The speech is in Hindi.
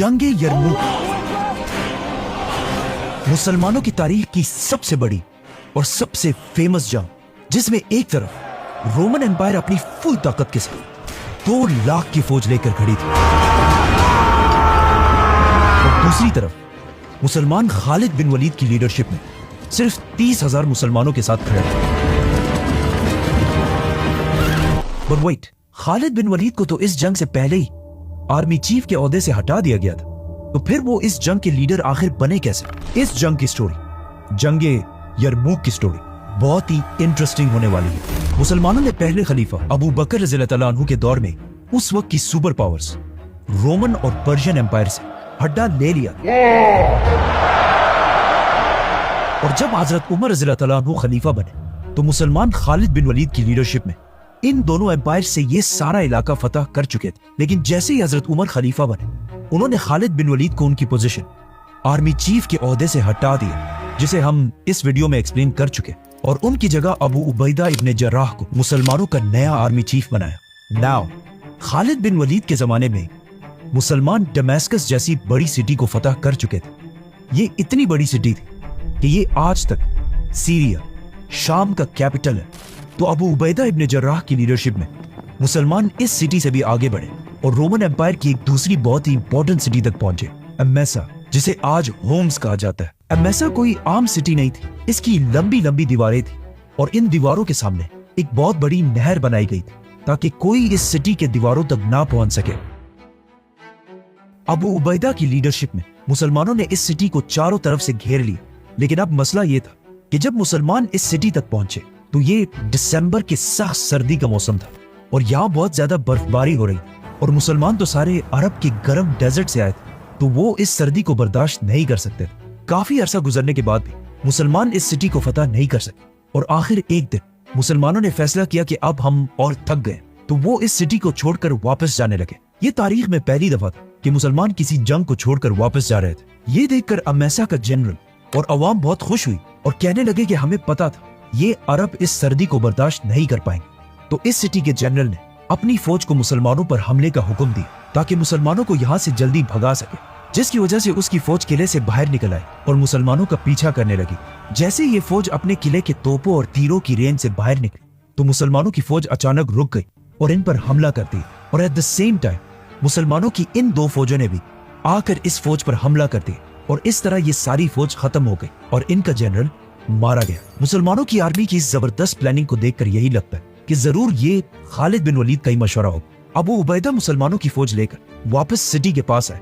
जंग यरमुक मुसलमानों की तारीख की सबसे बड़ी और सबसे फेमस जंग, जिसमें एक तरफ रोमन एम्पायर अपनी फुल ताकत के साथ 2 लाख की फौज लेकर खड़ी थी और दूसरी तरफ मुसलमान खालिद बिन वलीद की लीडरशिप में सिर्फ 30,000 मुसलमानों के साथ खड़े थे। बट वेट, खालिद बिन वलीद को तो इस जंग से पहले ही आर्मी चीफ के ओहदे से हटा दिया गया था, तो फिर वो इस जंग के लीडर आखिर बने कैसे? इस जंग की स्टोरी, जंगे यरमुक की स्टोरी, बहुत ही इंटरेस्टिंग होने वाली है। मुसलमानों ने पहले खलीफा अबू बकर रज़ियल्लाहु अन्हु के दौर में उस वक्त की सुपर पावर्स रोमन और पर्शियन एम्पायर से हड्डा ले लिया और जब हजरत उमर रज़ियल्लाहु अन्हु खलीफा बने तो मुसलमान खालिद बिन वलीद की लीडरशिप में इन दोनों एम्पायर से ये सारा इलाका फतह कर चुके थे। लेकिन जैसे ही हजरत उमर खलीफा बने, उन्होंने खालिद बिन वलीद को उनकी पोजीशन आर्मी चीफ के ओहदे से हटा दिया, जिसे हम इस वीडियो में एक्सप्लेन कर चुके, और उनकी जगह अबू उबैदा इब्ने जर्राह को मुसलमानों का नया आर्मी चीफ बनाया। नाउ खालिद बिन वलीद के जमाने में मुसलमान दमास्कस जैसी बड़ी सिटी को फतह कर चुके थे। ये इतनी बड़ी सिटी थी कि ये आज तक सीरिया, शाम का कैपिटल है। तो अबू उबैदा इब्ने जर्राह की लीडरशिप में मुसलमान इस सिटी से भी आगे बढ़े और रोमन एम्पायर की एक दूसरी बहुत ही इंपॉर्टेंट सिटी तक पहुंचे, एमेसा, जिसे आज होम्स कहा जाता है। एमेसा कोई आम सिटी नहीं थी, इसकी लंबी लंबी दीवारें थी और इन दीवारों के सामने एक बहुत बड़ी नहर बनाई गई थी ताकि कोई इस सिटी के दीवारों तक ना पहुंच सके। अबू उबैदा की लीडरशिप में मुसलमानों ने इस सिटी को चारों तरफ से घेर लिया, लेकिन अब मसला यह था कि जब मुसलमान इस सिटी तक पहुंचे तो ये दिसंबर की सख्त सर्दी का मौसम था और यहाँ बहुत ज्यादा बर्फबारी हो रही, और मुसलमान तो सारे अरब के गर्म डेजर्ट से आए थे, तो वो इस सर्दी को बर्दाश्त नहीं कर सकते थे। काफी अरसा गुजरने के बाद भी मुसलमान इस सिटी को फतह नहीं कर सके और आखिर एक दिन मुसलमानों ने फैसला किया कि अब हम और थक गए, तो वो इस सिटी को छोड़कर वापस जाने लगे। ये तारीख में पहली दफा था कि मुसलमान किसी जंग को छोड़कर वापस जा रहे थे। ये देखकर अमेसा का जनरल और अवाम बहुत खुश हुई और कहने लगे कि हमें पता था ये अरब इस सर्दी को बर्दाश्त नहीं कर पाएंगे। तो इस सिटी के जनरल ने अपनी फौज को मुसलमानों पर हमले का हुक्म दिया ताकि मुसलमानों को यहाँ से जल्दी भगा सके, जिसकी वजह से उसकी फौज किले से बाहर निकल आई और मुसलमानों का पीछा करने लगी। जैसे ये फौज अपने किले के तोपों और तीरों की रेंज से बाहर निकली तो मुसलमानों की फौज अचानक रुक गई और इन पर हमला कर दी, और एट द सेम टाइम मुसलमानों की इन 2 फौजों ने भी आकर इस फौज पर हमला कर दिया और इस तरह ये सारी फौज खत्म हो गई और इनका जनरल मारा गया। मुसलमानों की आर्मी की इस जबरदस्त प्लानिंग को देखकर यही लगता है कि जरूर ये खालिद बिन वलीद का ही मशवरा होगा। अबू उबैदा मुसलमानों की फौज लेकर वापस सिटी के पास आए।